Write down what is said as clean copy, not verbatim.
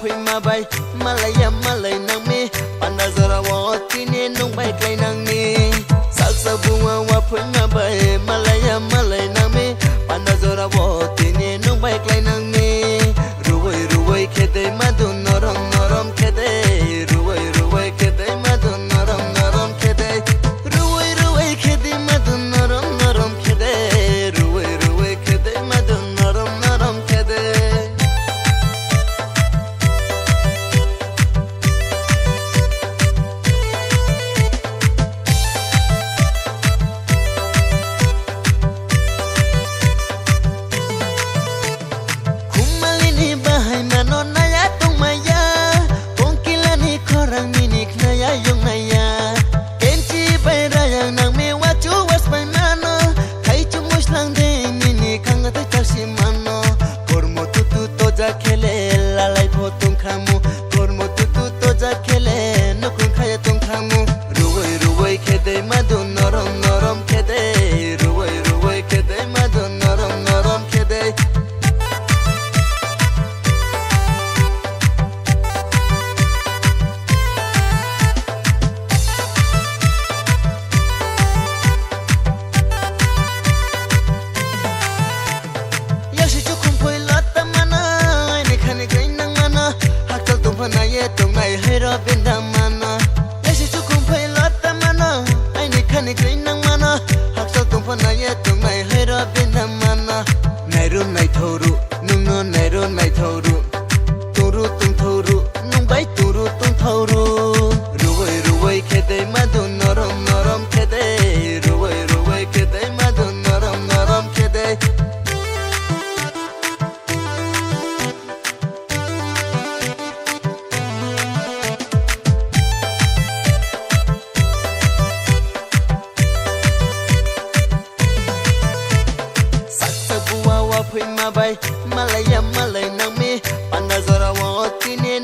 phui ma bay malaya malay nang mi panazara wa tine nung bay klay nang ni saksa bunga wa phui ma bay malaya malay nang mi panazara wa tine nung bay klay nang ni ruway ruway khede madun norom norom khede ruway ruway khede madun norom norom khede ruway ruway khede madun norom norom khede ruway ruway khede madun norom norom khede tông này hay ra bên đam mana, ai sẽ chúc không phải lót tâm mana, ai này khăn này cười nắng mana, học sao tông phần này tông này hay ra bên đam mana, này run này thâu ru, nung non này run này thâu ru, tung ru tung thâu ru, nung bay tung ru tung thâu ru, ruway khede madun norom norom khede, ruway khede madun norom norom khede. Phui ma bay malaya malay nang mi panazara wa tine